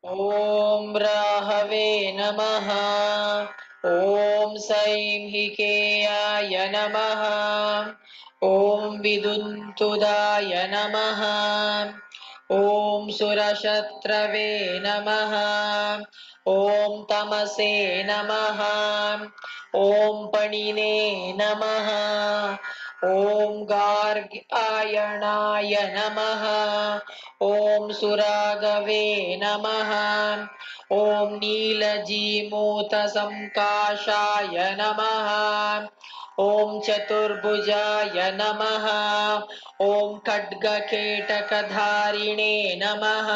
ॐ राहवे नमः। ॐ सैंहिकेयाय नमः। ॐ विदुन्तुदाय नमः। ॐ सुरशत्रवे नमः। ॐ तमसे नमः। ॐ पणिने नमः। ॐ गार्ग्यायणाय नमः। ॐ सुरागवे नमः। ॐ नीलजीमूतसंकाशाय नमः। ॐ चतुर्भुजाय नमः। ॐ खड्गकेटकधारिणे नमः।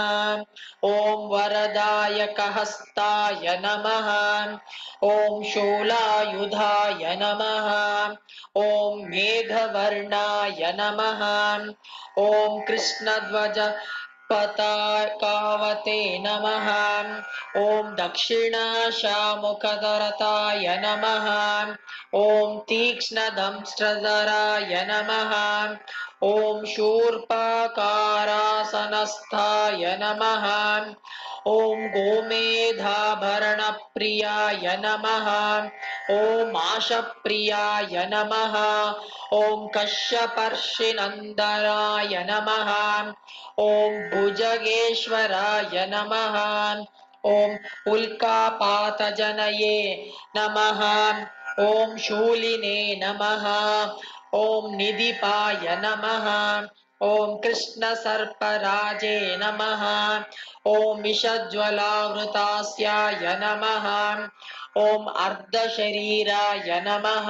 ॐ वरदायकहस्ताय नमः। ॐ शूलायुधाय नमः। ॐ मेघवर्णाय नमः। ॐ कृष्णध्वज पताकावते नमः। ॐ दक्षिणाशामुखदरताय नमः। ॐ तीक्ष्णदंष्ट्रधराय नमः। ॐ शूर्पकारासनस्थाय नमः। ॐ गोमेधाभरणप्रियाय नमः। ॐ आशप्रियाय नमः। ॐ कश्यपर्षिनन्दनाय नमः। ॐ भुजगेश्वराय नमः। ॐ उल्कापातजनये नमः। ॐ शूलिने नमः। ॐ निधिपाय नमः। ॐ कृष्णसर्पराजे नमः। ॐ विषज्वलावृतास्याय नमः। ॐ अर्धशरीराय नमः।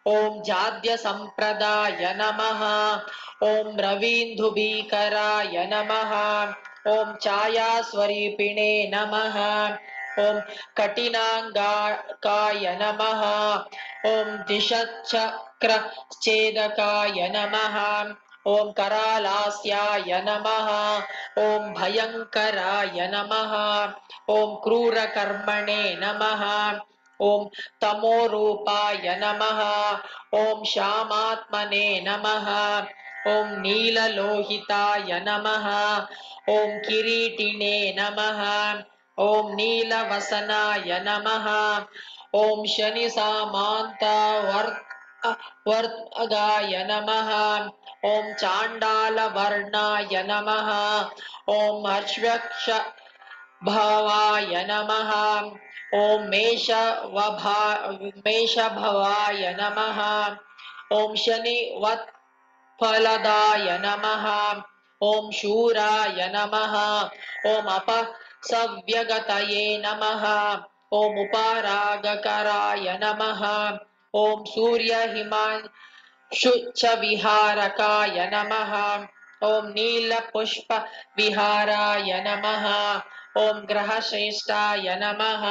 ॐ जाड्यसम्प्रदाय नमः। ॐ रवीन्दुभीकराय नमः। ॐ छायास्वरूपिणे नमः। ॐ कठिनाङ्गाय नमः। ॐ दिशचक्रच्छेदकाय नमः। ॐ करालास्याय नमः। ॐ भयङ्कराय नमः। ॐ क्रूरकर्मणे नमः। ॐ तमोरूपाय नमः। ॐ श्यामात्मने नमः। ॐ नीललोहिताय नमः। ॐ किरीटिने नमः। ॐ नीलवसनाय नमः। ॐ शनिसामान्तवर्गाय नमः। ॐ चाण्डालवर्णाय नमः। ॐ अश्वक्षभवाय नमः। ॐ मेषभवाय नमः। ॐ शनिवत्फलदाय नमः। ॐ शूराय नमः। ॐ अपसव्यगतये नमः। ॐ उपारागकराय नमः। ॐ सूर्यहिमांशुच्चविहारकाय नमः। ॐ नीलपुष्पविहाराय नमः। ॐ ग्रहश्रेष्ठाय नमः।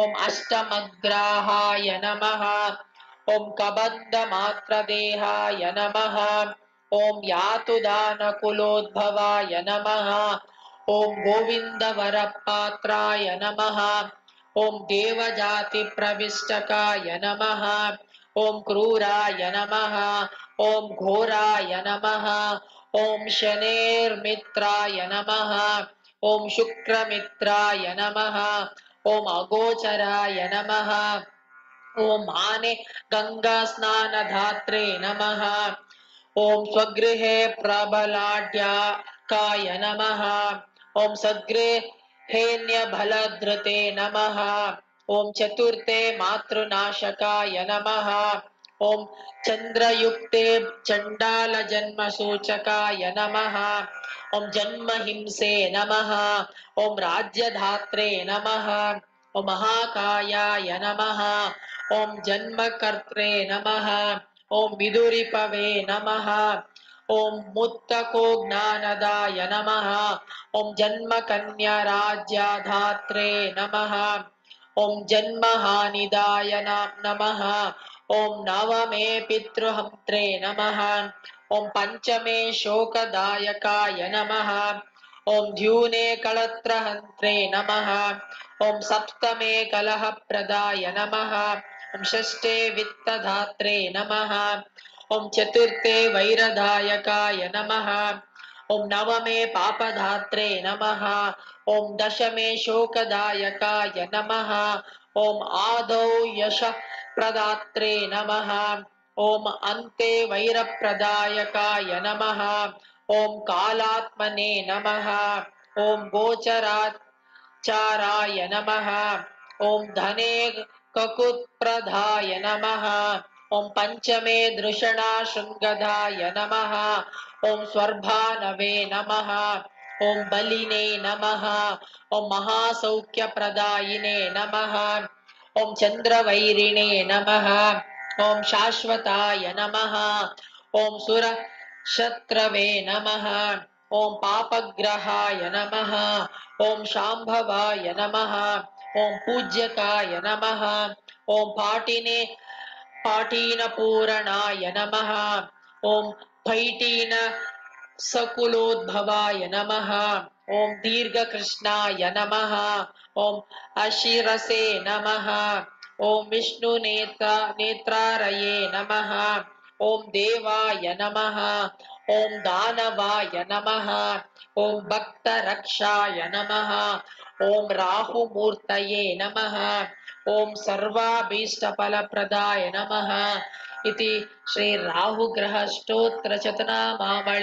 ॐ अष्टमग्राहाय नमः। ॐ कबन्धमात्रदेहाय नमः। ॐ यातुदानकुलोद्भवाय नमः। ॐ गोविन्दवरपात्राय नमः। ॐ देवजातिप्रविष्टकाय नमः। ॐ क्रूराय नमः। ॐ घोराय नमः। ॐ शनेर्मित्राय नमः। ॐ शुक्रमित्राय नमः। ॐ अगोचराय नमः। ॐ आने गङ्गास्नानधात्रे नमः। ॐ स्वगृहे प्रबलाढ्याकाय नमः। ॐ सद्गृहेण्यबलधृते नमः। ॐ चतुर्थे मातृनाशकाय नमः। ॐ चन्द्रयुक्ते चण्डालजन्मसूचकाय नमः। ॐ जन्महिंसे नमः। ॐ राज्यधात्रे नमः। ॐ महाकायाय नमः। ॐ जन्मकर्त्रे नमः। ॐ विदुरिपवे नमः। ॐ मुत्तकोज्ञानदाय नमः। ॐ जन्मकन्याराज्यधात्रे नमः। ॐ जन्महानिदाय नमः। ॐ नवमे पितृहन्त्रे नमः। ॐ पञ्चमे शोकदायकाय नमः। ॐ द्यूने कलत्रहन्त्रे नमः। ॐ सप्तमे कलहप्रदाय नमः। ॐ षष्ठे वित्तधात्रे नमः। ॐ चतुर्थे वैरदायकाय नमः। ॐ नवमे पापधात्रे नमः ॐ दशमे शोकदायकाय नमः ॐ आदौ यशप्रदात्रे नमः ॐ अन्ते वैरप्रदायकाय नमः ॐ कालात्मने नमः ॐ गोचराचाराय नमः ॐ धने ककुत्प्रदाय नमः ॐ पञ्चमे दृषणा शृङ्गदाय नमः ॐ स्वर्भानवे नमः ॐ बलिने नमः ॐ महासौख्यप्रदायिने नमः ॐ चन्द्रवैरिणे नमः ॐ शाश्वताय नमः ॐ सुरशत्रवे नमः ॐ पापग्रहाय नमः ॐ शाम्भवाय नमः ॐ पूज्यकाय नमः ॐ पाटीनपूरणाय नमः ॐ पैटीन सकुलोद्भवाय नमः ॐ दीर्घकृष्णाय नमः ॐ अशिरसे नमः ॐ विष्णुनेत्रारये नमः ॐ देवाय नमः ॐ दानवाय नमः ॐ भक्तरक्षाय नमः ॐ राहुमूर्तये नमः ॐ सर्वाभीष्टफलप्रदाय नमः इति श्री राहुग्रह स्तोत्र चतुनामावळि